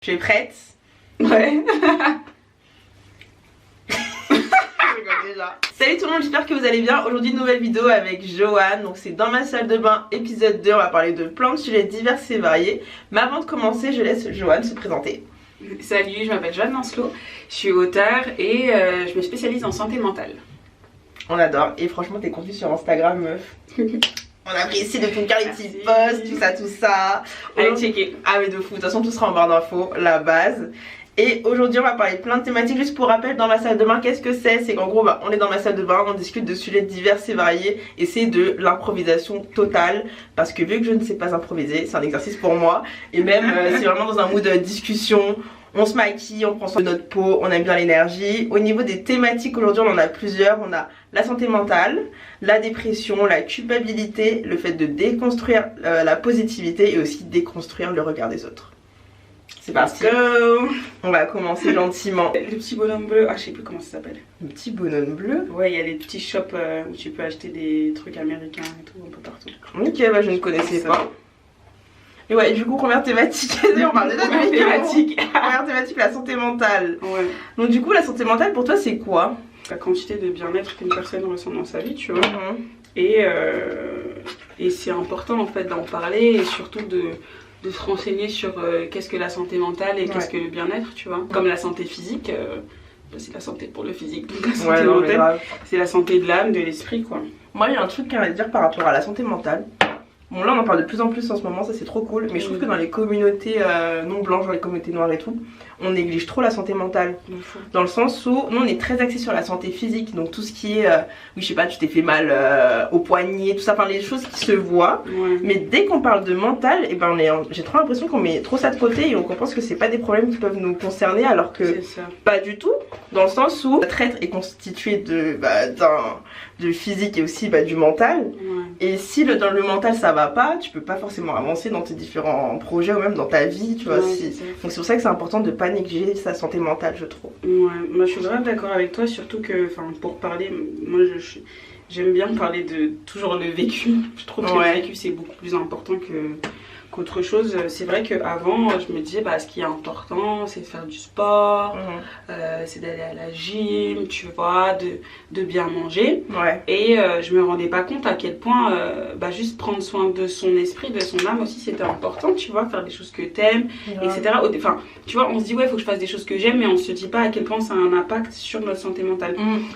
Tu es prête? Ouais. Déjà. Salut tout le monde, j'espère que vous allez bien. Aujourd'hui, nouvelle vidéo avec Joanne. Donc c'est dans ma salle de bain, épisode 2. On va parler de plein de sujets divers et variés. Mais avant de commencer, je laisse Joanne se présenter. Salut, je m'appelle Joanne Lancelot. Je suis auteure et je me spécialise en santé mentale. On adore. Et franchement, tes contenus sur Instagram, meuf. On apprécie de faire les petits posts, tout ça. Allez checker. Ah mais de fou, de toute façon tout sera en barre d'infos, la base. Et aujourd'hui on va parler de plein de thématiques. Juste pour rappel, dans ma salle de bain, qu'est-ce que c'est? C'est qu'en gros on est dans ma salle de bain, on discute de sujets divers et variés. Et c'est de l'improvisation totale. Parce que vu que je ne sais pas improviser, c'est un exercice pour moi. Et même c'est vraiment dans un mood de discussion. On se maquille, on prend soin de notre peau, on aime bien l'énergie. Au niveau des thématiques, aujourd'hui on en a plusieurs. On a la santé mentale, la dépression, la culpabilité, le fait de déconstruire la positivité et aussi déconstruire le regard des autres. C'est parti. On va commencer gentiment. Le petit bonhomme bleu, je sais plus comment ça s'appelle. Le petit bonhomme bleu. Ouais, il y a les petits shops où tu peux acheter des trucs américains et tout, un peu partout. Ok, bah je ne connaissais pas. Et ouais, du coup, première thématique, on parle déjà de thématique. Première thématique, la santé mentale. Ouais. Donc du coup, la santé mentale pour toi c'est quoi? La quantité de bien-être qu'une personne ressent dans sa vie, tu vois. Et c'est important en fait d'en parler et surtout de se renseigner sur qu'est-ce que la santé mentale et qu'est-ce que le bien-être, tu vois. Comme la santé physique, c'est la santé pour le physique, donc la santé mentale, c'est la santé de l'âme, de l'esprit, quoi. Moi, il y a un truc à dire par rapport à la santé mentale. Bon, là on en parle de plus en plus en ce moment, ça c'est trop cool. Mais je trouve que dans les communautés non blanches, dans les communautés noires et tout, on néglige trop la santé mentale. Dans le sens où nous on est très axé sur la santé physique. Donc tout ce qui est, oui je sais pas, tu t'es fait mal au poignet, tout ça, enfin les choses qui se voient. Mais dès qu'on parle de mental, et ben j'ai trop l'impression qu'on met trop ça de côté et qu'on pense que c'est pas des problèmes qui peuvent nous concerner, alors que pas du tout. Dans le sens où notre être est constitué de physique et aussi du mental. Et si dans le mental ça va pas, tu peux pas forcément avancer dans tes différents projets ou même dans ta vie, tu vois. Donc c'est pour ça que c'est important de pas négliger sa santé mentale, je trouve. Ouais, moi je suis vraiment d'accord avec toi, surtout que, pour parler, moi j'aime bien parler de toujours le vécu. Je trouve que le vécu c'est beaucoup plus important qu'autre chose. C'est vrai qu'avant je me disais ce qui est important c'est de faire du sport, c'est d'aller à la gym, tu vois, de bien manger. Et je me rendais pas compte à quel point juste prendre soin de son esprit, de son âme aussi c'était important, tu vois, faire des choses que t'aimes, etc. Enfin tu vois, on se dit faut que je fasse des choses que j'aime, mais on se dit pas à quel point ça a un impact sur notre santé mentale.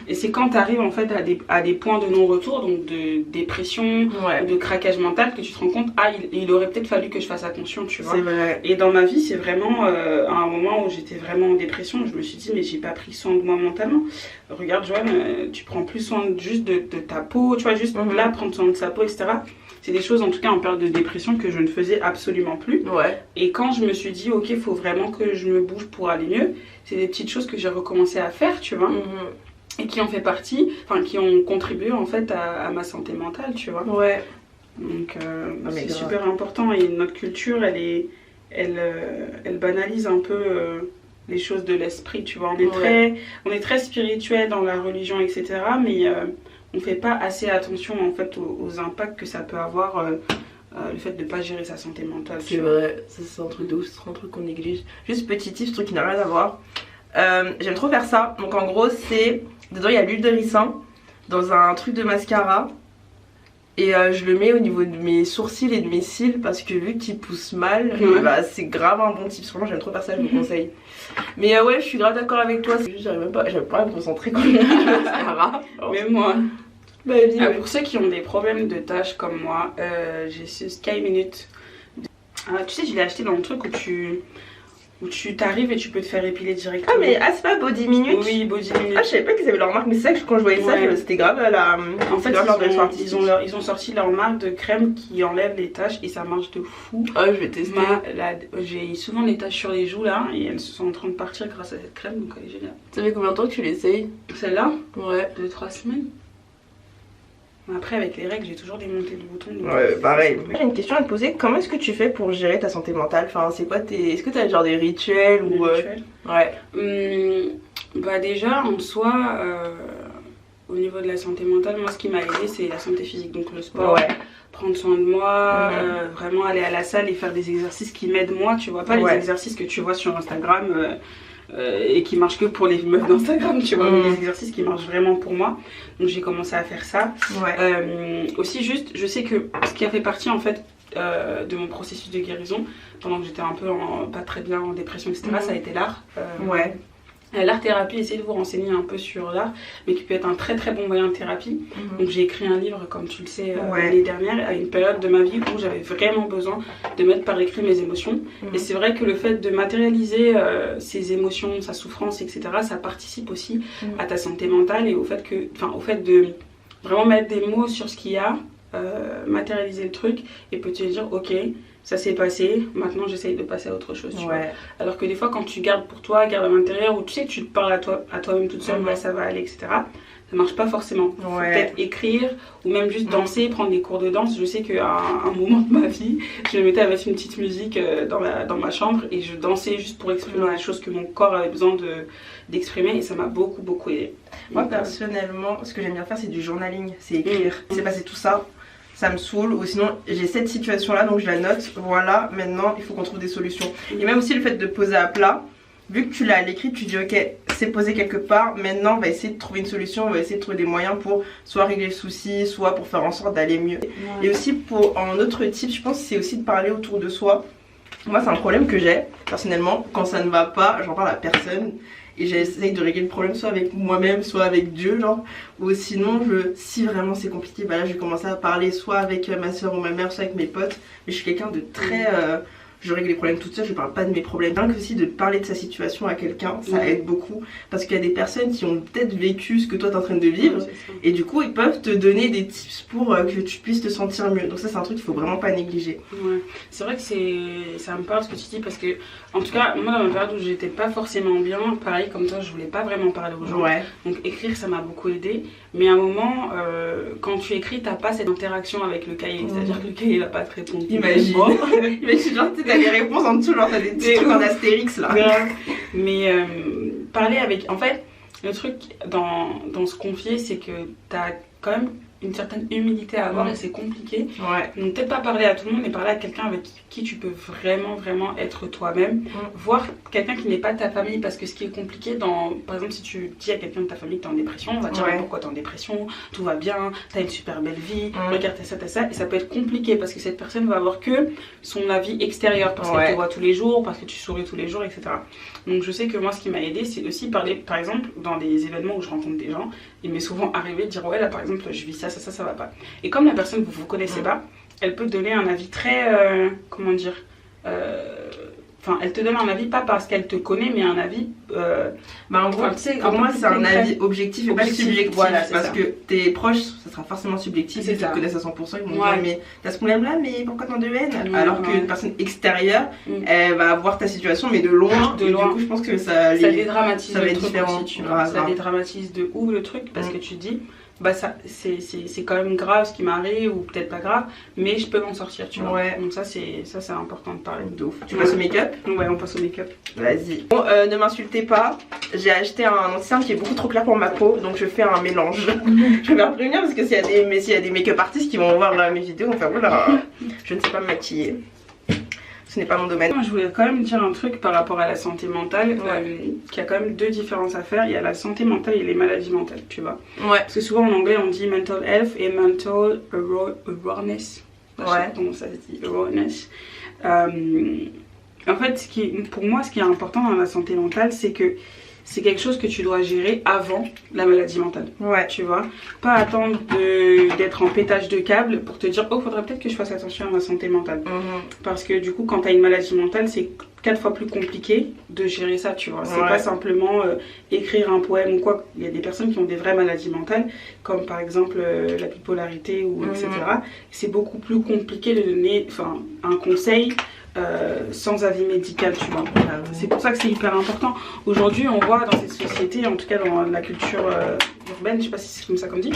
Et c'est quand t'arrives en fait à des points de non-retour, donc de dépression, de craquage mental, que tu te rends compte il aurait peut-être fallu que je fasse attention, tu vois. Et dans ma vie c'est vraiment à un moment où j'étais vraiment en dépression, je me suis dit mais j'ai pas pris soin de moi mentalement. Regarde Joanne, tu prends plus soin juste de ta peau, tu vois, juste là prendre soin de sa peau, etc. C'est des choses en tout cas en période de dépression que je ne faisais absolument plus. Et quand je me suis dit ok, faut vraiment que je me bouge pour aller mieux, c'est des petites choses que j'ai recommencé à faire, tu vois. Et qui ont fait partie, qui ont contribué en fait à ma santé mentale, tu vois. Donc c'est super important, et notre culture elle banalise un peu les choses de l'esprit, tu vois. On est très spirituel dans la religion, etc. Mais on fait pas assez attention en fait aux impacts que ça peut avoir le fait de pas gérer sa santé mentale. C'est vrai, c'est un truc de ouf, c'est un truc qu'on néglige. Juste petit tip, ce truc qui n'a rien à voir. J'aime trop faire ça. Donc en gros c'est, dedans il y a l'huile de ricin dans un truc de mascara. Et je le mets au niveau de mes sourcils et de mes cils parce que vu qu'ils poussent mal, c'est grave un bon tip. Franchement j'aime trop faire ça, je vous conseille. Mais je suis grave d'accord avec toi. C'est juste j'arrive pas à me concentrer quand je fais le mascara. Mais moi, pour ceux qui ont des problèmes de taches comme moi, j'ai ce Sky Minute. Tu sais, je l'ai acheté dans le truc où tu t'arrives et tu peux te faire épiler directement. Ah mais c'est pas Body Minute? Oui, Body Minute. Je savais pas qu'ils avaient leur marque, mais c'est ça que quand je voyais ça, c'était grave en fait ils ont sorti leur marque de crème qui enlève les taches et ça marche de fou. Je vais tester. J'ai souvent les taches sur les joues là et elles sont en train de partir grâce à cette crème, donc elle est géniale. Ça fait combien de temps que tu l'essayes? Celle-là? 2-3 semaines. Après avec les règles j'ai toujours des montées de boutons. Pareil. J'ai une question à te poser. Comment est-ce que tu fais pour gérer ta santé mentale? Enfin c'est quoi est-ce que t'as genre des rituels ou déjà en soi au niveau de la santé mentale, moi ce qui m'a aidé c'est la santé physique, donc le sport, prendre soin de moi, vraiment aller à la salle et faire des exercices qui m'aident moi, tu vois, pas les exercices que tu vois sur Instagram et qui marchent que pour les meufs d'Instagram, tu vois, mais les exercices qui marchent vraiment pour moi. Donc j'ai commencé à faire ça. Aussi juste, je sais que ce qui a fait partie en fait de mon processus de guérison, pendant que j'étais un peu pas très bien en dépression, etc., ça a été l'art. L'art thérapie, essayez de vous renseigner un peu sur l'art, mais qui peut être un très très bon moyen de thérapie. Donc j'ai écrit un livre, comme tu le sais, l'année dernière, à une période de ma vie où j'avais vraiment besoin de mettre par écrit mes émotions. Et c'est vrai que le fait de matérialiser ses émotions, sa souffrance, etc., ça participe aussi à ta santé mentale et au fait de vraiment mettre des mots sur ce qu'il y a, matérialiser le truc et peut te dire ok, ça s'est passé, maintenant j'essaye de passer à autre chose, tu vois. Alors que des fois quand tu gardes pour toi, gardes à l'intérieur, ou tu sais, tu te parles à toi-même toute seule, ça va aller, etc., ça marche pas forcément. Faut peut-être écrire ou même juste danser, prendre des cours de danse. Je sais qu'à un moment de ma vie, je me mettais avec une petite musique dans ma chambre et je dansais juste pour exprimer les choses que mon corps avait besoin d'exprimer et ça m'a beaucoup aidé. Moi personnellement, ce que j'aime bien faire c'est du journaling, c'est écrire. Il s'est passé tout ça, ça me saoule, ou sinon j'ai cette situation là donc je la note, voilà, maintenant il faut qu'on trouve des solutions. Et même aussi le fait de poser à plat, vu que tu l'as à l'écrit, tu dis ok, c'est posé quelque part, maintenant on va essayer de trouver une solution, on va essayer de trouver des moyens pour soit régler le souci, soit pour faire en sorte d'aller mieux. Et aussi pour un autre type, je pense c'est aussi de parler autour de soi. Moi c'est un problème que j'ai personnellement, quand ça ne va pas, j'en parle à personne. Et j'essaye de régler le problème soit avec moi-même, soit avec Dieu, genre. Ou sinon, si vraiment c'est compliqué, bah là je vais commencer à parler soit avec ma soeur ou ma mère, soit avec mes potes. Mais je suis quelqu'un de très... je règle les problèmes toute seule, je parle pas de mes problèmes. Rien que aussi de parler de sa situation à quelqu'un, ça aide beaucoup. Parce qu'il y a des personnes qui ont peut-être vécu ce que toi t'es en train de vivre. Et du coup, ils peuvent te donner des tips pour que tu puisses te sentir mieux. Donc ça, c'est un truc qu'il faut vraiment pas négliger. C'est vrai que ça me parle ce que tu dis parce que, en tout cas, moi dans ma période où j'étais pas forcément bien, pareil comme toi, je voulais pas vraiment parler aux gens. Donc écrire, ça m'a beaucoup aidé. Mais à un moment, quand tu écris, t'as pas cette interaction avec le cahier. C'est-à-dire que le cahier va pas te répondre. Imagine genre t'as des réponses en dessous, genre t'as des petits trucs en astérix là. Mais parler avec... En fait, le truc dans se confier, c'est que t'as quand même une certaine humilité à avoir et c'est compliqué. Donc peut-être pas parler à tout le monde, mais parler à quelqu'un avec qui tu peux vraiment être toi-même. Voir quelqu'un qui n'est pas ta famille, parce que ce qui est compliqué par exemple si tu dis à quelqu'un de ta famille que t'es en dépression, on va te dire pourquoi t'es en dépression, tout va bien, t'as une super belle vie, regarde t'as ça, et ça peut être compliqué parce que cette personne va avoir que son avis extérieur, parce qu'elle te voit tous les jours, parce que tu souris tous les jours, etc. Donc je sais que moi ce qui m'a aidé c'est aussi parler, par exemple dans des événements où je rencontre des gens, il m'est souvent arrivé de dire ouais là par exemple je vis ça va pas. Et comme la personne vous vous connaissez pas, elle peut donner un avis très comment dire, enfin elle te donne un avis pas parce qu'elle te connaît mais un avis en gros tu sais pour moi c'est un avis objectif et pas subjectif, parce que tes proches ça sera forcément subjectif, ils te connaissent à 100%, ils vont dire mais t'as ce problème là mais pourquoi t'en de haine, alors qu'une personne extérieure elle va voir ta situation mais de loin. Du coup je pense que ça dédramatise le truc différent, aussi, tu vois. Ça dédramatise de ouf le truc parce que tu dis bah ça c'est quand même grave ce qui m'arrive, ou peut-être pas grave mais je peux m'en sortir, tu vois. Donc ça c'est important de parler de ouf. Tu passes au make-up? Ouais, on passe au make-up. Vas-y. Bon, ne m'insultez pas, j'ai acheté un anti-cerne qui est beaucoup trop clair pour ma peau, donc je fais un mélange. Je vais prévenir parce que s'il y a des make-up artistes qui vont voir mes vidéos, vont faire oula, je ne sais pas me maquiller. Ce n'est pas mon domaine. Moi, je voulais quand même dire un truc par rapport à la santé mentale, qu'il y a quand même deux différences à faire. Il y a la santé mentale et les maladies mentales, tu vois. Parce que souvent en anglais on dit mental health et mental awareness. Comment ça se dit, awareness. En fait, pour moi, ce qui est important dans la santé mentale, c'est que c'est quelque chose que tu dois gérer avant la maladie mentale. Tu vois, pas attendre d'être en pétage de câble pour te dire oh faudrait peut-être que je fasse attention à ma santé mentale. Parce que du coup quand t'as une maladie mentale c'est 4 fois plus compliqué de gérer ça, tu vois. C'est pas simplement écrire un poème ou quoi. Il y a des personnes qui ont des vraies maladies mentales comme par exemple la bipolarité ou etc. C'est beaucoup plus compliqué de donner un conseil sans avis médical, tu vois. C'est pour ça que c'est hyper important. Aujourd'hui on voit dans cette société, en tout cas dans la culture urbaine, je sais pas si c'est comme ça qu'on dit,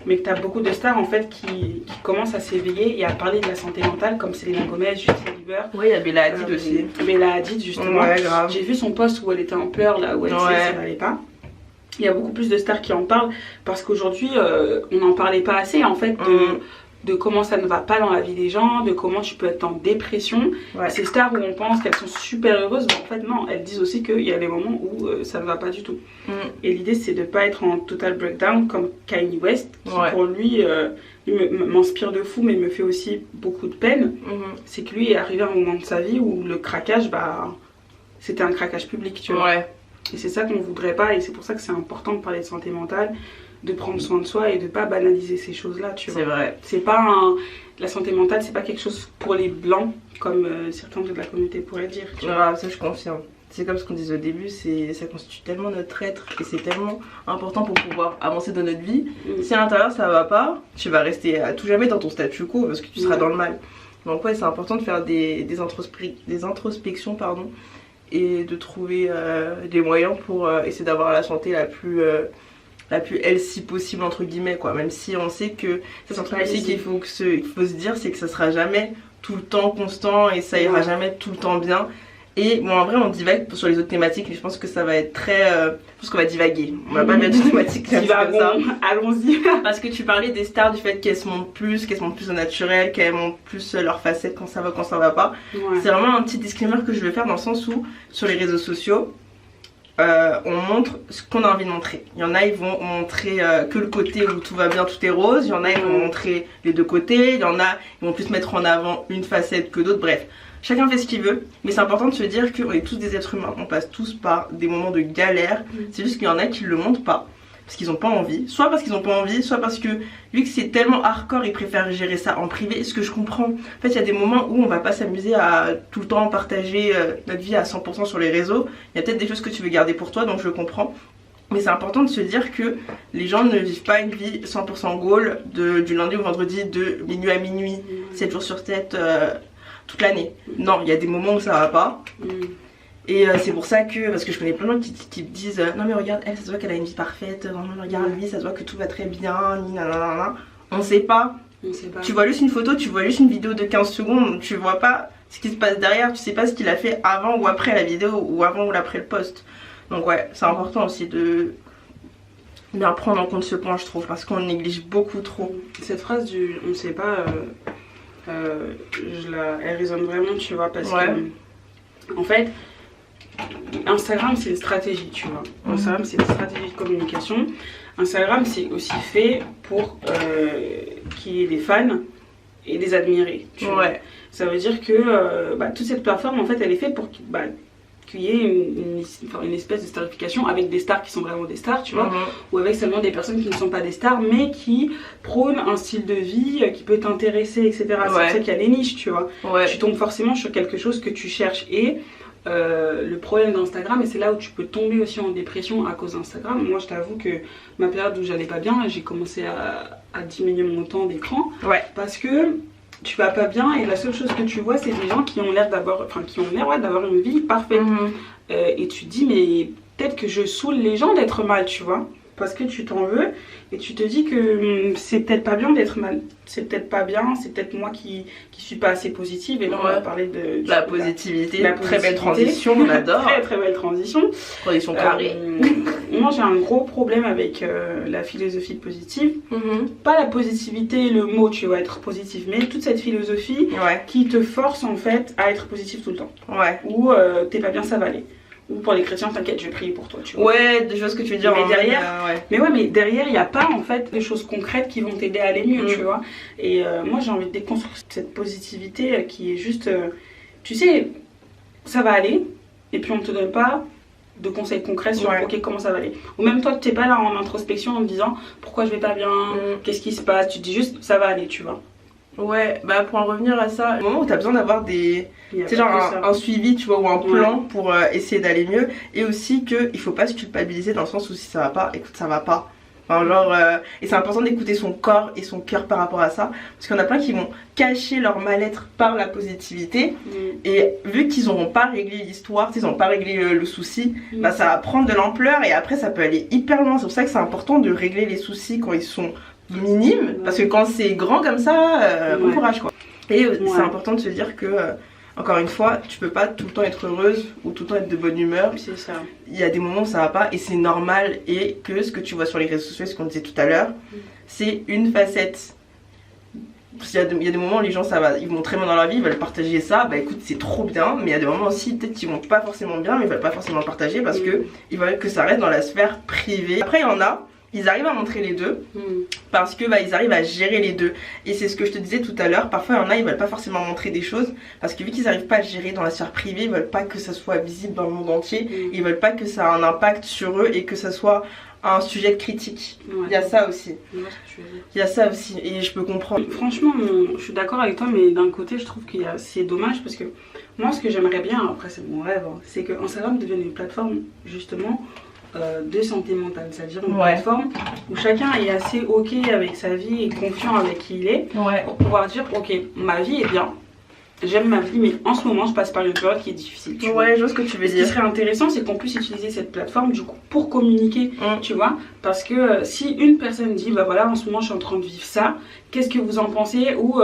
mais que tu as beaucoup de stars en fait qui commencent à s'éveiller et à parler de la santé mentale, comme Selena Gomez, Justin Bieber. Il y a Bella Hadid aussi. Bella Hadid justement. J'ai vu son post où elle était en pleurs là, où elle disait que ça n'allait pas. il y a beaucoup plus de stars qui en parlent parce qu'aujourd'hui on n'en parlait pas assez en fait de comment ça ne va pas dans la vie des gens, de comment tu peux être en dépression. Ces stars où on pense qu'elles sont super heureuses, en fait non, elles disent aussi qu'il y a des moments où ça ne va pas du tout. Et l'idée c'est de ne pas être en total breakdown comme Kanye West qui pour lui m'inspire de fou mais me fait aussi beaucoup de peine. C'est que lui est arrivé à un moment de sa vie où le craquage, c'était un craquage public, tu vois. Et c'est ça qu'on voudrait pas, et c'est pour ça que c'est important de parler de santé mentale, de prendre soin de soi et de pas banaliser ces choses-là, tu vois. C'est vrai. C'est pas la santé mentale, c'est pas quelque chose pour les blancs, comme certains de la communauté pourraient dire. Tu vois. Ça je confirme. C'est comme ce qu'on disait au début, ça constitue tellement notre être et c'est tellement important pour pouvoir avancer dans notre vie. Si à l'intérieur ça va pas, tu vas rester à tout jamais dans ton statu quo parce que tu seras dans le mal. Donc c'est important de faire des introspections, pardon, et de trouver des moyens pour essayer d'avoir la santé la plus healthy possible entre guillemets quoi. Même si on sait que ça c'est un truc aussi qu'il faut se dire, c'est que ça sera jamais tout le temps constant et ça ira jamais tout le temps bien. Et bon en vrai on divague sur les autres thématiques mais je pense que ça va être très... je pense qu'on va divaguer, on va pas mettre de thématiques comme ça. Allons-y. Parce que tu parlais des stars, du fait qu'elles se montrent plus au naturel, qu'elles montrent plus leurs facettes quand ça va pas. C'est vraiment un petit disclaimer que je vais faire dans le sens où sur les réseaux sociaux on montre ce qu'on a envie de montrer. Il y en a ils vont montrer que le côté où tout va bien, tout est rose. Il y en a ils vont montrer les deux côtés. Il y en a ils vont plus mettre en avant une facette que d'autres. Bref, chacun fait ce qu'il veut. Mais c'est important de se dire qu'on est tous des êtres humains. On passe tous par des moments de galère. C'est juste qu'il y en a qui le montrent pas parce qu'ils ont pas envie, soit parce qu'ils ont pas envie, soit parce que vu que c'est tellement hardcore ils préfèrent gérer ça en privé, ce que je comprends. En fait il y a des moments où on va pas s'amuser à tout le temps partager notre vie à 100% sur les réseaux. Il y a peut-être des choses que tu veux garder pour toi, donc je le comprends. Mais c'est important de se dire que les gens ne vivent pas une vie 100% goal du lundi au vendredi de minuit à minuit, 7 jours sur 7 toute l'année. Non, il y a des moments où ça va pas. Et c'est pour ça que, parce que je connais plein de gens qui me disent non mais regarde elle, ça se voit qu'elle a une vie parfaite, non mais regarde lui, ça se voit que tout va très bien, on sait pas. Tu vois juste une photo, tu vois juste une vidéo de 15 secondes, tu vois pas ce qui se passe derrière, tu sais pas ce qu'il a fait avant ou après la vidéo ou avant ou après le post. Donc c'est important aussi de bien prendre en compte ce point je trouve, parce qu'on néglige beaucoup trop. Cette phrase du on sait pas, elle résonne vraiment, tu vois, parce que en fait Instagram c'est une stratégie, tu vois. Instagram c'est une stratégie de communication. Instagram c'est aussi fait pour qu'il y ait des fans et des admirés, tu vois. Ça veut dire que toute cette plateforme en fait elle est faite pour qu'il y ait une espèce de starification avec des stars qui sont vraiment des stars, tu vois, ou avec seulement des personnes qui ne sont pas des stars mais qui prônent un style de vie qui peut t'intéresser, etc. C'est pour ça qu'il y a les niches, tu vois. Tu tombes forcément sur quelque chose que tu cherches. Et le problème d'Instagram, et c'est là où tu peux tomber aussi en dépression à cause d'Instagram. Moi je t'avoue que ma période où j'allais pas bien, j'ai commencé à diminuer mon temps d'écran parce que tu vas pas bien et la seule chose que tu vois c'est des gens qui ont l'air d'avoir une vie parfaite. Et tu te dis mais peut-être que je saoule les gens d'être mal, tu vois, parce que tu t'en veux et tu te dis que c'est peut-être pas bien d'être mal, c'est peut-être pas bien, c'est peut-être moi qui suis pas assez positive. Et là on va parler de la positivité, très belle transition, on adore. Très belle transition carrée. Moi j'ai un gros problème avec la philosophie positive, pas la positivité, le mot tu vois, être positif, mais toute cette philosophie qui te force en fait à être positif tout le temps, ou t'es pas bien, ça va aller. Ou pour les chrétiens, t'inquiète, je vais prier pour toi, tu vois. Des choses que tu veux dire. Mais derrière, mais derrière, il n'y a pas en fait des choses concrètes qui vont t'aider à aller mieux, tu vois. Et moi, j'ai envie de déconstruire cette positivité qui est juste, tu sais, ça va aller. Et puis on te donne pas de conseils concrets sur ok comment ça va aller. Ou même toi, tu n'es pas là en introspection en te disant pourquoi je vais pas bien, qu'est-ce qui se passe. Tu te dis juste ça va aller, tu vois. Pour en revenir à ça, au moment où tu as besoin d'avoir un suivi, tu vois, ou un plan pour essayer d'aller mieux, et aussi qu'il faut pas se culpabiliser dans le sens où si ça va pas, écoute, ça va pas. Enfin, et c'est important d'écouter son corps et son cœur par rapport à ça, parce qu'il y en a plein qui vont cacher leur mal-être par la positivité, et vu qu'ils n'auront pas réglé l'histoire, ils n'ont pas réglé le souci, ça va prendre de l'ampleur et après ça peut aller hyper loin. C'est pour ça que c'est important de régler les soucis quand ils sont minimes, parce que quand c'est grand comme ça, bon courage quoi. Et c'est important de se dire que encore une fois, tu peux pas tout le temps être heureuse ou tout le temps être de bonne humeur. C'est ça. Il y a des moments où ça va pas et c'est normal, et que ce que tu vois sur les réseaux sociaux, ce qu'on disait tout à l'heure, c'est une facette. Il y a des moments où les gens, ça va, ils vont très bien dans leur vie, ils veulent partager ça, bah écoute, c'est trop bien, mais il y a des moments aussi, peut-être qu'ils vont pas forcément bien, mais ils veulent pas forcément le partager parce que ils veulent que ça reste dans la sphère privée. Après, il y en a, ils arrivent à montrer les deux parce que bah, ils arrivent à gérer les deux, et c'est ce que je te disais tout à l'heure. Parfois, il y en a, ils veulent pas forcément montrer des choses parce que vu qu'ils arrivent pas à gérer dans la sphère privée, ils veulent pas que ça soit visible dans le monde entier, ils veulent pas que ça ait un impact sur eux et que ça soit un sujet de critique. Il y a ça aussi. Il y a ça aussi, et je peux comprendre. Franchement, je suis d'accord avec toi, mais d'un côté, je trouve que c'est dommage parce que moi, ce que j'aimerais bien, après c'est mon rêve, hein, c'est que Instagram devienne une plateforme justement de santé mentale, c'est-à-dire une plateforme où chacun est assez ok avec sa vie et confiant avec qui il est pour pouvoir dire ok, ma vie est bien. J'aime ma vie, mais en ce moment, je passe par une période qui est difficile. Je vois ce que tu veux dire. Ce qui serait intéressant, c'est qu'on puisse utiliser cette plateforme du coup pour communiquer, tu vois. Parce que si une personne dit, bah voilà, en ce moment, je suis en train de vivre ça, qu'est-ce que vous en pensez? Ou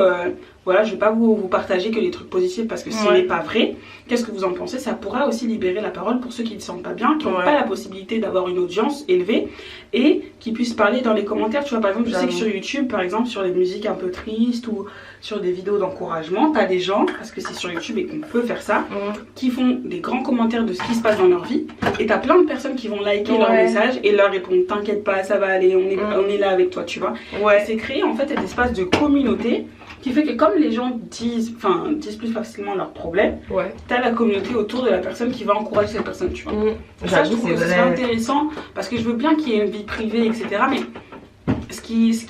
voilà, je vais pas vous partager que les trucs positifs parce que ce n'est pas vrai. Qu'est-ce que vous en pensez? Ça pourra aussi libérer la parole pour ceux qui ne se sentent pas bien, qui n'ont pas la possibilité d'avoir une audience élevée et qui puissent parler dans les commentaires. Tu vois, par exemple, je sais que sur YouTube, par exemple, sur les musiques un peu tristes ou sur des vidéos d'encouragement, t'as des gens, parce que c'est sur YouTube et qu'on peut faire ça, qui font des grands commentaires de ce qui se passe dans leur vie, et t'as plein de personnes qui vont liker leur message et leur répondre t'inquiète pas, ça va aller, on est là avec toi, tu vois. C'est créer en fait cet espace de communauté qui fait que comme les gens disent plus facilement leurs problèmes, t'as la communauté autour de la personne qui va encourager cette personne, tu vois. Ça, je trouve que c'est intéressant parce que je veux bien qu'il y ait une vie privée, etc. Mais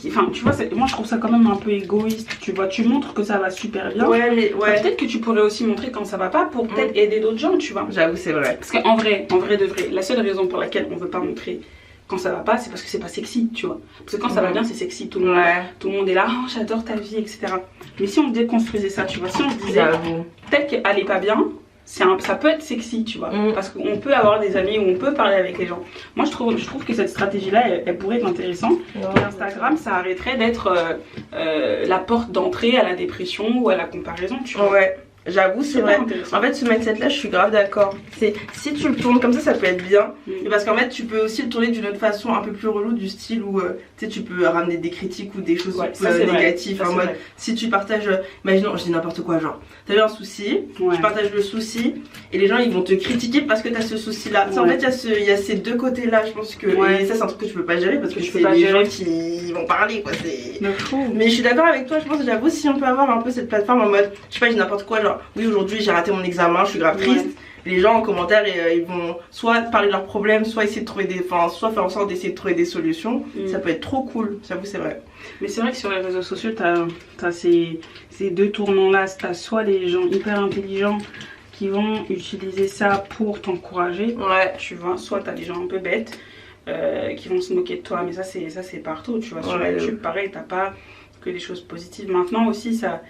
enfin, tu vois, moi je trouve ça quand même un peu égoïste, tu vois. Tu montres que ça va super bien. Peut-être que tu pourrais aussi montrer quand ça va pas pour peut-être aider d'autres gens, tu vois. J'avoue, c'est vrai. Parce qu'en vrai de vrai, la seule raison pour laquelle on veut pas montrer quand ça va pas, c'est parce que c'est pas sexy, tu vois. Parce que quand ça va bien, c'est sexy, tout le monde est là, oh j'adore ta vie, etc. Mais si on déconstruisait ça, tu vois, si on se disait peut-être qu'elle est pas bien, ça peut être sexy, tu vois, parce qu'on peut avoir des amis où on peut parler avec les gens. Moi je trouve que cette stratégie là elle pourrait être intéressante. Et Instagram, ça arrêterait d'être la porte d'entrée à la dépression ou à la comparaison, tu vois. J'avoue, c'est vrai. En fait, ce mindset là, je suis grave d'accord. C'est si tu le tournes comme ça peut être bien. Et parce qu'en fait, tu peux aussi le tourner d'une autre façon un peu plus relou, du style où tu sais, tu peux ramener des critiques ou des choses négatives. En mode, si tu partages, imaginons, je dis n'importe quoi, genre, t'as eu un souci, tu partages le souci, et les gens ils vont te critiquer parce que t'as ce souci là. En fait, il y a ces deux côtés là, je pense que. Et ça, c'est un truc que tu peux pas gérer parce que c'est les gens qui vont parler, quoi. Mais je suis d'accord avec toi, je pense, j'avoue, si on peut avoir un peu cette plateforme en mode, je sais pas, je dis n'importe quoi, genre, oui, aujourd'hui j'ai raté mon examen, je suis grave triste. Les gens en commentaire ils vont soit parler de leurs problèmes, soit essayer de trouver soit faire en sorte d'essayer de trouver des solutions. Ça peut être trop cool, j'avoue, c'est vrai. Mais c'est vrai que sur les réseaux sociaux, t'as ces deux tournants là. T'as soit les gens hyper intelligents qui vont utiliser ça pour t'encourager, tu vois, soit t'as des gens un peu bêtes qui vont se moquer de toi. Mais ça c'est partout, tu vois. Sur YouTube, pareil, t'as pas que des choses positives. Maintenant aussi, ça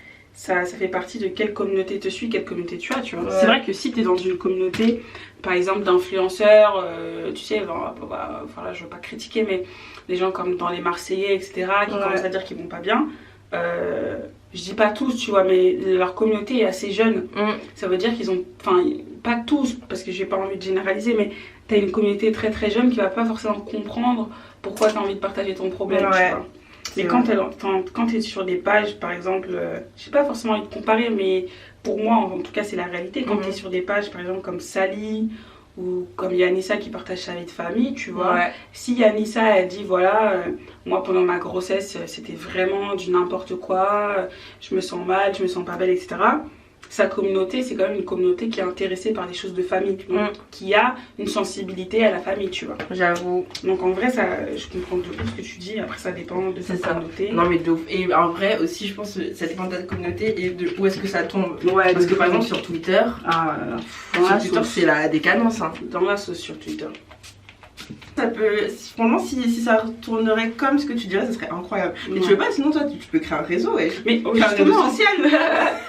fait partie de quelle communauté te suit, quelle communauté tu as, tu vois. C'est vrai que si tu es dans une communauté, par exemple d'influenceurs, tu sais, voilà, je veux pas critiquer, mais les gens comme dans les Marseillais, etc., qui commencent à dire qu'ils vont pas bien, je dis pas tous, tu vois, mais leur communauté est assez jeune. Ça veut dire qu'ils ont, enfin, pas tous, parce que j'ai pas envie de généraliser, mais tu as une communauté très très jeune qui va pas forcément comprendre pourquoi tu as envie de partager ton problème, tu vois. Mais quand tu es sur des pages, par exemple, j'ai pas forcément envie de comparer, mais pour moi, en tout cas, c'est la réalité. Quand tu es sur des pages, par exemple, comme Sally ou comme Yanissa qui partage sa vie de famille, tu vois. Si Yanissa, elle dit, voilà, moi, pendant ma grossesse, c'était vraiment du n'importe quoi, je me sens mal, je me sens pas belle, etc. Sa communauté, c'est quand même une communauté qui est intéressée par les choses de famille, donc, qui a une sensibilité à la famille, tu vois. J'avoue. Donc en vrai, ça, je comprends de tout ce que tu dis. Après, ça dépend de sa communauté. Non, mais de ouf. Et en vrai aussi, je pense que ça dépend de ta communauté et de où est-ce que ça tombe. Parce que par exemple sur Twitter, sur Twitter c'est la décadence. Dans la sauce sur Twitter. Ça peut, franchement, si ça retournerait comme ce que tu dirais, ça serait incroyable. Mais tu veux pas, sinon toi, tu peux créer un réseau, ouais. Mais créer un réseau social.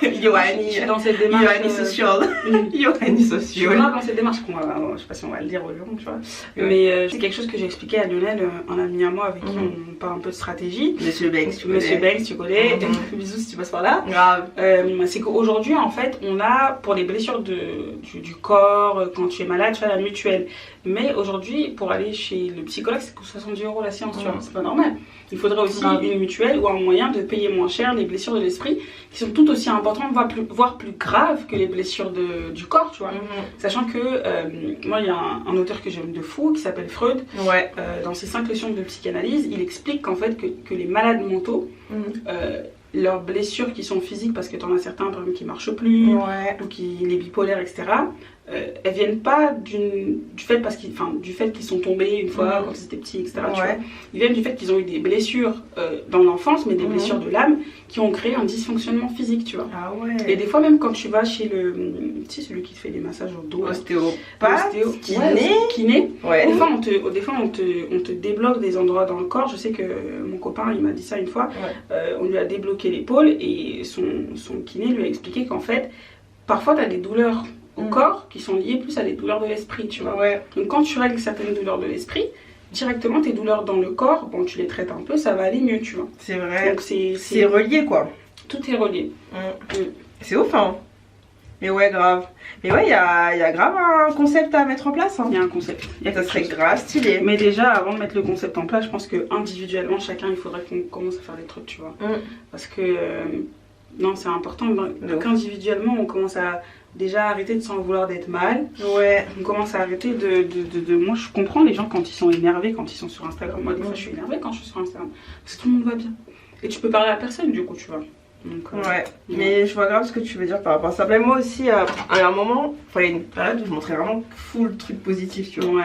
Yoanni. Dans cette démarche. Yoanni social. Yoanni Je suis social. dans cette démarche, je sais pas si on va le dire aux gens, tu vois. Mais c'est quelque chose que j'ai expliqué à Lionel, un ami à moi avec qui on parle un peu de stratégie. Monsieur Banks, tu connais. Monsieur Banks, tu connais. Bisous si tu passes par là. Grave. C'est qu'aujourd'hui, en fait, on a pour les blessures du corps, quand tu es malade, tu as la mutuelle. Mais aujourd'hui, pour aller chez le psychologue, c'est 70 € la séance, tu vois, c'est pas normal. Il faudrait aussi une mutuelle ou un moyen de payer moins cher les blessures de l'esprit, qui sont tout aussi importantes, voire plus graves que les blessures du corps, tu vois. Sachant que, moi, il y a un auteur que j'aime de fou, qui s'appelle Freud. Ouais. Dans ses 5 leçons de psychanalyse, il explique qu'en fait, que les malades mentaux, leurs blessures qui sont physiques, parce que tu en as certains par exemple qui marchent plus, ou les bipolaires, etc., elles viennent pas du fait qu'ils sont tombés une fois quand ils étaient petits, etc. Tu vois. Ils viennent du fait qu'ils ont eu des blessures dans l'enfance, mais des blessures de l'âme qui ont créé un dysfonctionnement physique, tu vois. Ah ouais. Et des fois même quand tu vas chez celui qui te fait des massages au dos, ostéopathe, kiné, ouais. Des fois on te débloque des endroits dans le corps. Je sais que mon copain il m'a dit ça une fois, on lui a débloqué l'épaule et son kiné lui a expliqué qu'en fait parfois tu as des douleurs au corps qui sont liées plus à des douleurs de l'esprit, tu vois. Donc quand tu règles certaines douleurs de l'esprit, directement tes douleurs dans le corps, bon tu les traites un peu, ça va aller mieux, tu vois. C'est vrai. Donc c'est relié quoi. Tout est relié. C'est ouf hein. Mais ouais grave. Mais ouais il y a grave un concept à mettre en place hein. Il y a un concept. Ça serait grave stylé. Mais déjà avant de mettre le concept en place, je pense que individuellement chacun il faudrait qu'on commence à faire des trucs, tu vois. Parce que non c'est important qu'individuellement on commence à déjà arrêter de s'en vouloir d'être mal. On commence à arrêter moi je comprends les gens quand ils sont énervés, quand ils sont sur Instagram. Moi des fois je suis énervée quand je suis sur Instagram. Parce que tout le monde va bien. Et tu peux parler à personne du coup, tu vois. Donc, mais je vois grave ce que tu veux dire par rapport à ça. Mais moi aussi, à un moment, il y a une période où je montrais vraiment full truc positif, tu vois.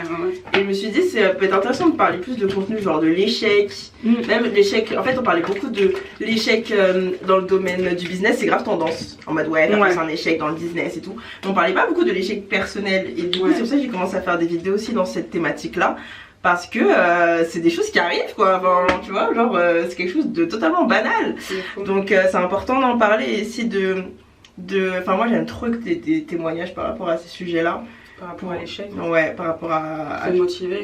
Et je me suis dit, c'est peut-être intéressant de parler plus de contenu, genre de l'échec. Même l'échec, en fait, on parlait beaucoup de l'échec dans le domaine du business, c'est grave tendance. En mode, c'est un échec dans le business et tout. Mais on parlait pas beaucoup de l'échec personnel. Et du coup, c'est pour ça que j'ai commencé à faire des vidéos aussi dans cette thématique-là. Parce que c'est des choses qui arrivent quoi, enfin, tu vois, genre c'est quelque chose de totalement banal. Donc c'est important d'en parler et aussi enfin moi j'aime trop des témoignages par rapport à ces sujets-là. Par rapport à l'échec. Ouais, par rapport à motiver.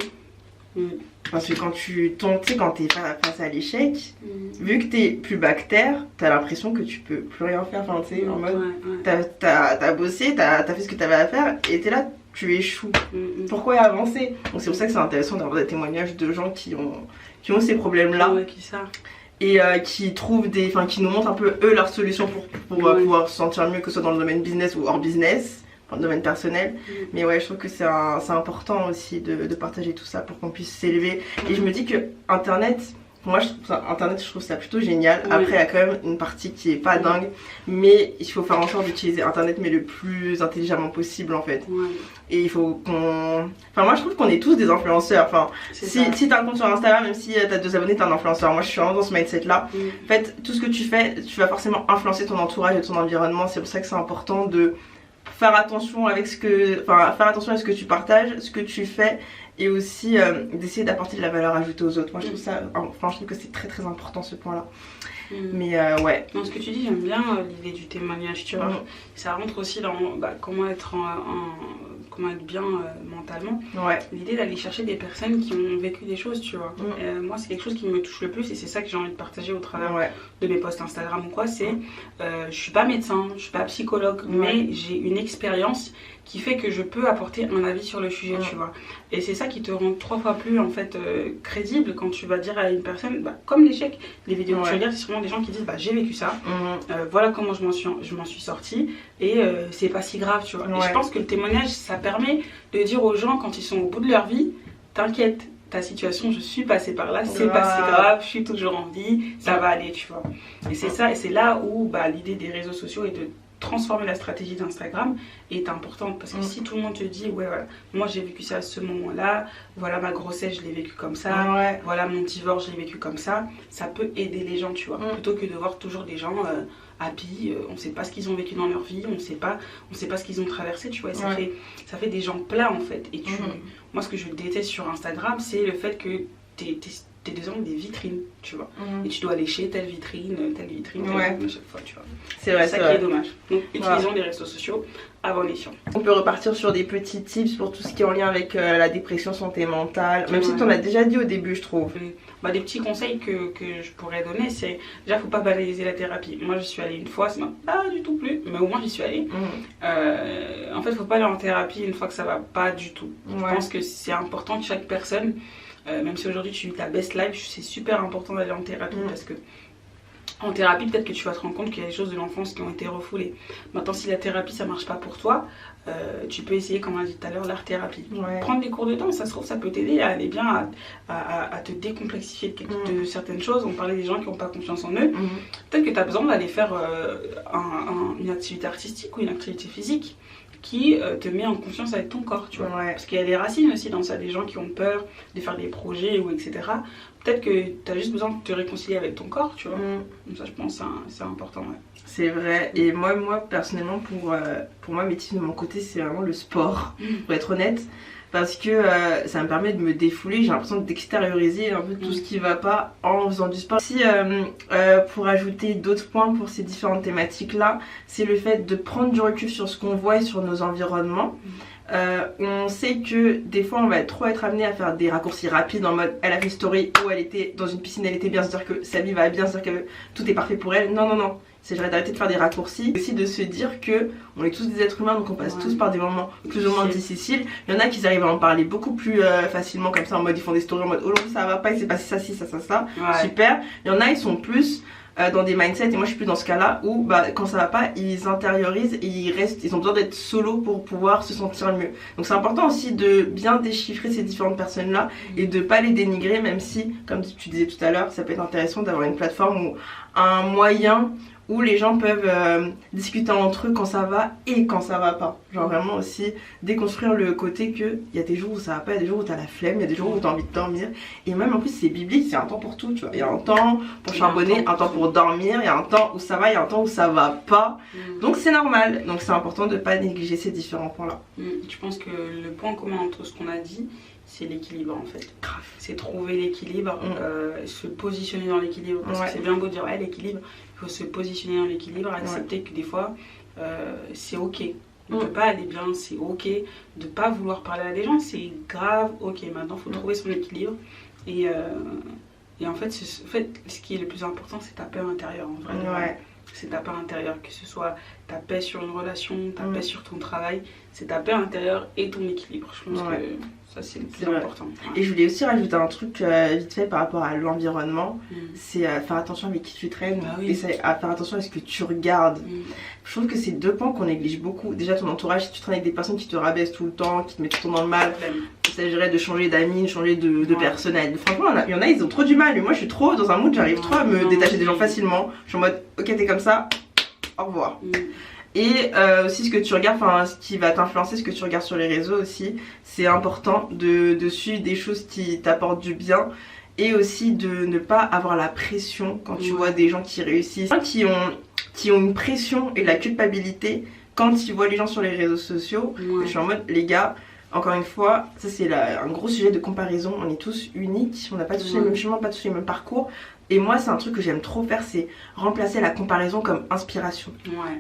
Parce que quand tu tombes, tu sais, quand t'es face à l'échec, vu que t'es plus bactère, t'as l'impression que tu peux plus rien faire, enfin tu sais, en mode t'as bossé, t'as fait ce que t'avais à faire et t'es là, tu échoues. Pourquoi avancer? Donc c'est pour ça que c'est intéressant d'avoir des témoignages de gens qui ont ces problèmes-là. Et qui trouvent qui nous montrent un peu eux leurs solutions pour pouvoir se sentir mieux, que ce soit dans le domaine business ou hors business, dans le domaine personnel. Mais ouais, je trouve que c'est important aussi de partager tout ça pour qu'on puisse s'élever. Et je me dis que Internet, moi je trouve ça plutôt génial. Après il y a quand même une partie qui est pas dingue, mais il faut faire en sorte d'utiliser Internet mais le plus intelligemment possible en fait. Et il faut moi je trouve qu'on est tous des influenceurs. Enfin si t'as un compte sur Instagram, même si t'as 2 abonnés, t'es un influenceur. Moi je suis vraiment dans ce mindset là. En fait tout ce que tu fais, tu vas forcément influencer ton entourage et ton environnement. C'est pour ça que c'est important de faire attention à ce que tu partages, ce que tu fais, et aussi d'essayer d'apporter de la valeur ajoutée aux autres. Moi je trouve ça, je trouve que c'est très très important ce point là. Mais ouais. Dans ce que tu dis, j'aime bien l'idée du témoignage, tu vois. Ça rentre aussi dans comment être bien mentalement. L'idée d'aller chercher des personnes qui ont vécu des choses, tu vois. Moi, c'est quelque chose qui me touche le plus et c'est ça que j'ai envie de partager au travers de mes posts Instagram ou quoi. C'est, je suis pas médecin, je suis pas psychologue, mais j'ai une expérience qui fait que je peux apporter un avis sur le sujet, tu vois. Et c'est ça qui te rend 3 fois plus en fait crédible quand tu vas dire à une personne, comme l'échec, les vidéos que tu regardes, c'est sûrement des gens qui disent j'ai vécu ça, voilà comment je m'en suis sortie et c'est pas si grave, tu vois. Et je pense que le témoignage, ça permet de dire aux gens quand ils sont au bout de leur vie, t'inquiète, ta situation, je suis passée par là, c'est pas si grave, je suis toujours en vie, ça va aller, tu vois. Et c'est ça, et c'est là où l'idée des réseaux sociaux et transformer la stratégie d'Instagram est importante parce que si tout le monde te dit ouais voilà, moi j'ai vécu ça à ce moment-là, voilà ma grossesse je l'ai vécu comme ça, voilà mon divorce je l'ai vécu comme ça peut aider les gens, tu vois, plutôt que de voir toujours des gens happy, on sait pas ce qu'ils ont vécu dans leur vie, on sait pas ce qu'ils ont traversé, tu vois, et ça fait des gens plats en fait. Et moi ce que je déteste sur Instagram, c'est le fait que t'es des vitrines, tu vois. Et tu dois lécher telle vitrine à chaque fois, tu vois. C'est vrai, ça qui est dommage. Donc utilisons les réseaux sociaux à bon escient. On peut repartir sur des petits tips pour tout ce qui est en lien avec la dépression, santé mentale, même si tu en as déjà dit au début, je trouve. Des petits conseils que je pourrais donner, c'est déjà faut pas banaliser la thérapie. Moi j'y suis allée une fois, ça m'a pas du tout plu, mais au moins j'y suis allée. En fait faut pas aller en thérapie une fois que ça va pas du tout. Je pense que c'est important que chaque personne, même si aujourd'hui tu vis ta best life, c'est super important d'aller en thérapie parce que en thérapie peut-être que tu vas te rendre compte qu'il y a des choses de l'enfance qui ont été refoulées. Maintenant si la thérapie ça marche pas pour toi, tu peux essayer, comme on a dit tout à l'heure, l'art thérapie. Prendre des cours de danse, ça se trouve ça peut t'aider à aller bien, à te décomplexifier de certaines choses. On parlait des gens qui n'ont pas confiance en eux. Peut-être que tu as besoin d'aller faire une activité artistique ou une activité physique qui te met en confiance avec ton corps, tu vois. Parce qu'il y a des racines aussi dans ça, des gens qui ont peur de faire des projets ou etc. Peut-être que tu as juste besoin de te réconcilier avec ton corps, tu vois. Donc ça je pense c'est important. C'est vrai, et moi personnellement pour moi mes tips de mon côté c'est vraiment le sport, pour être honnête. Parce que ça me permet de me défouler, j'ai l'impression d'extérioriser un peu tout ce qui va pas en faisant du sport. Si pour ajouter d'autres points pour ces différentes thématiques là, c'est le fait de prendre du recul sur ce qu'on voit et sur nos environnements. On sait que des fois on va trop être amené à faire des raccourcis rapides en mode elle a fait une story où elle était dans une piscine, elle était bien, se dire que sa vie va bien, se dire que tout est parfait pour elle. Non. C'est d'arrêter de faire des raccourcis. Aussi de se dire que on est tous des êtres humains, donc on passe tous par des moments plus ou moins difficiles. Il y en a qui arrivent à en parler beaucoup plus facilement comme ça, en mode ils font des stories en mode aujourd'hui ça va pas, il s'est passé ça, ça. Super. Il y en a ils sont plus dans des mindsets, et moi je suis plus dans ce cas là où quand ça va pas ils intériorisent et ils ont besoin d'être solo pour pouvoir se sentir mieux. Donc c'est important aussi de bien déchiffrer ces différentes personnes là et de pas les dénigrer, même si comme tu disais tout à l'heure ça peut être intéressant d'avoir une plateforme ou un moyen où les gens peuvent discuter entre eux quand ça va et quand ça va pas. Genre vraiment aussi déconstruire le côté que il y a des jours où ça va pas, il y a des jours où t'as la flemme, il y a des jours où t'as envie de dormir. Et même en plus c'est biblique, c'est un temps pour tout, tu vois. Il y a un temps pour charbonner, un temps pour dormir, il y a un temps où ça va, il y a un temps où ça va pas. Donc c'est normal. Donc c'est important de pas négliger ces différents points là. Je pense que le point commun entre ce qu'on a dit, c'est l'équilibre en fait. C'est trouver l'équilibre, se positionner dans l'équilibre. Parce que c'est bien beau de dire l'équilibre, il faut se positionner dans l'équilibre, accepter que des fois c'est ok. On ne peut pas aller bien, c'est ok. De pas vouloir parler à des gens, c'est grave ok. Maintenant il faut trouver son équilibre. Et en fait, ce qui est le plus important, c'est ta paix intérieure en vrai. C'est ta paix intérieure, que ce soit ta paix sur une relation, ta paix sur ton travail, c'est ta paix intérieure et ton équilibre. Je pense que ça c'est le plus important. Et je voulais aussi rajouter un truc vite fait par rapport à l'environnement, c'est faire attention avec qui tu traînes et faire attention à ce que tu regardes. Je trouve que c'est deux points qu'on néglige beaucoup. Déjà ton entourage, si tu traînes avec des personnes qui te rabaissent tout le temps, qui te mettent tout le temps dans le mal, il s'agirait de changer d'amis, changer de personnel. Franchement il y en a ils ont trop du mal, mais moi je suis trop dans un mood, j'arrive trop à me détacher des gens facilement. Je suis en mode ok t'es comme ça, au revoir. Et aussi ce que tu regardes, enfin ce qui va t'influencer, ce que tu regardes sur les réseaux aussi, c'est important de suivre des choses qui t'apportent du bien. Et aussi de ne pas avoir la pression quand tu vois des gens qui réussissent, qui ont une pression et de la culpabilité quand ils voient les gens sur les réseaux sociaux. Je suis en mode les gars, encore une fois, ça c'est un gros sujet de comparaison, on est tous uniques, on n'a pas tous les mêmes chemins, pas tous les mêmes parcours. Et moi c'est un truc que j'aime trop faire, c'est remplacer la comparaison comme inspiration.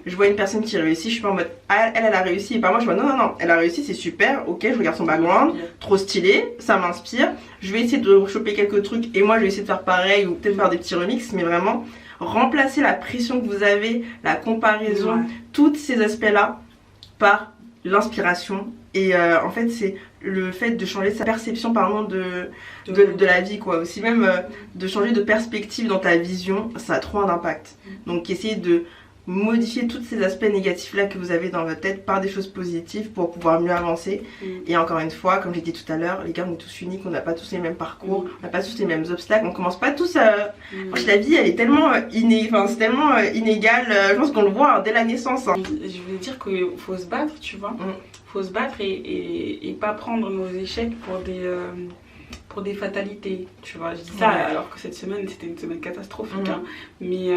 Je vois une personne qui réussit, je suis pas en mode elle a réussi et pas moi, je vois non, elle a réussi, c'est super, ok, je regarde son background, trop stylé, ça m'inspire. Je vais essayer de choper quelques trucs et moi je vais essayer de faire pareil ou peut-être faire des petits remixes, mais vraiment remplacer la pression que vous avez, la comparaison, tous ces aspects là par l'inspiration. Et en fait c'est le fait de changer sa perception pardon de la vie quoi, aussi même de changer de perspective dans ta vision, ça a trop un impact. Donc essayer de modifier tous ces aspects négatifs là que vous avez dans votre tête par des choses positives pour pouvoir mieux avancer. Et encore une fois, comme j'ai dit tout à l'heure, les gars, on est tous uniques, on n'a pas tous les mêmes parcours, on n'a pas tous les mêmes obstacles, on commence pas tous à... La vie elle est tellement c'est tellement inégal, je pense qu'on le voit dès la naissance. Je voulais dire qu'il faut se battre, tu vois. Faut se battre et pas prendre nos échecs pour des fatalités, tu vois. Je dis ça alors que cette semaine c'était une semaine catastrophique, hein. Mais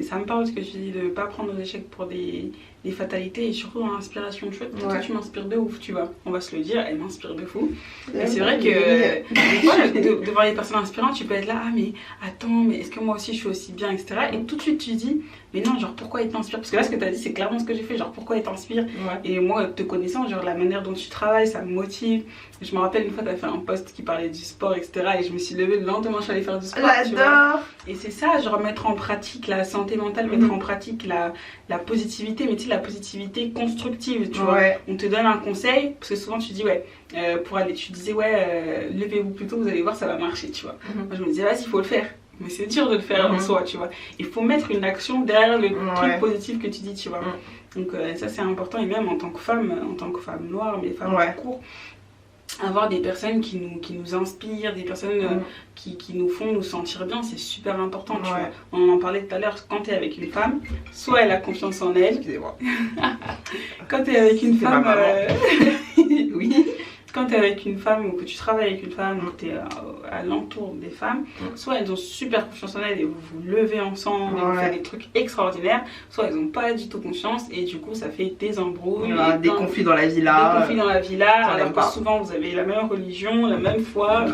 ça me parle ce que tu dis, de pas prendre nos échecs pour des fatalités et surtout dans l'inspiration. Tu vois, toi tu m'inspires de ouf, tu vois. On va se le dire, elle m'inspire de fou. Et c'est vrai que des fois, devant les personnes inspirantes, tu peux être là, ah mais attends, mais est-ce que moi aussi je suis aussi bien, etc. Et tout de suite tu dis, mais non, genre pourquoi il t'inspire? Parce que là ce que tu as dit c'est clairement ce que j'ai fait, genre pourquoi il t'inspire? Et moi te connaissant, genre la manière dont tu travailles, ça me motive. Je me rappelle une fois tu as fait un post qui parlait du sport, etc. Et je me suis levée le lendemain, je suis allée faire du sport. J'adore. Et c'est ça, genre mettre en pratique la santé mentale, mettre en pratique la positivité, mais tu sais la positivité constructive, tu vois. On te donne un conseil, parce que souvent tu dis pour aller, tu disais levez-vous plus tôt, vous allez voir ça va marcher, tu vois. Moi je me disais vas-y, il faut le faire. Mais c'est dur de le faire en soi, tu vois. Il faut mettre une action derrière le truc positif que tu dis, tu vois. Donc ça c'est important, et même en tant que femme noire, mais femme tout court, avoir des personnes qui nous inspirent, des personnes qui nous font nous sentir bien, c'est super important, tu vois. On en parlait tout à l'heure, quand tu es avec une femme, soit elle a confiance en elle. Excusez-moi. Quand tu es avec une femme... oui. Quand tu es avec une femme ou que tu travailles avec une femme ou que tu es à l'entour des femmes, soit elles ont super confiance en elles et vous vous levez ensemble et vous faites des trucs extraordinaires, soit elles n'ont pas du tout confiance et du coup ça fait des embrouilles, des conflits dans la villa. Des conflits dans la villa, alors que souvent vous avez la même religion, la même foi,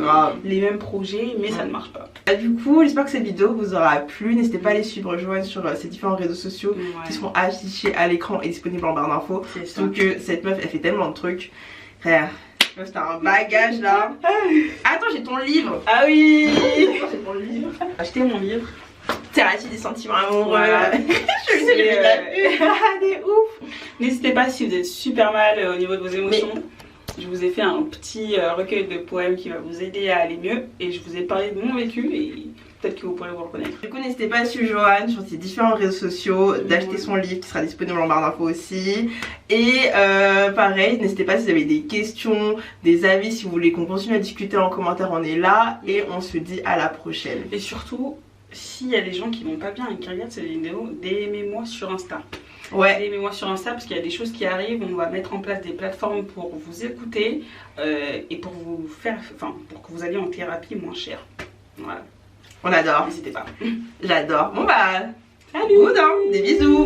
les mêmes projets, mais ça ne marche pas. Du coup, j'espère que cette vidéo vous aura plu. N'hésitez pas à les suivre, rejoindre sur ces différents réseaux sociaux qui seront affichés à l'écran et disponibles en barre d'infos. Donc cette meuf elle fait tellement de trucs. C'est un bagage là. Attends, j'ai ton livre. Ah oui. J'ai ton livre. Achetez mon livre. Thérapie des sentiments amoureux. Voilà. Je le sais, j'ai vu la pub. Ouf. N'hésitez pas si vous êtes super mal au niveau de vos émotions. Je vous ai fait un petit recueil de poèmes qui va vous aider à aller mieux. Et je vous ai parlé de mon vécu et peut-être que vous pourrez vous reconnaître. Du coup, n'hésitez pas à suivre Joanne sur ses différents réseaux sociaux, d'acheter son livre qui sera disponible en barre d'infos aussi. Et pareil, n'hésitez pas si vous avez des questions, des avis, si vous voulez qu'on continue à discuter en commentaire, on est là. Et on se dit à la prochaine. Et surtout, s'il y a des gens qui vont pas bien et qui regardent cette vidéo, DM-moi sur Insta. DM-moi sur Insta parce qu'il y a des choses qui arrivent. On va mettre en place des plateformes pour vous écouter et pour vous faire, pour que vous alliez en thérapie moins cher. Voilà. On adore. N'hésitez pas. J'adore. Bon bah, salut. Good, hein. Des bisous.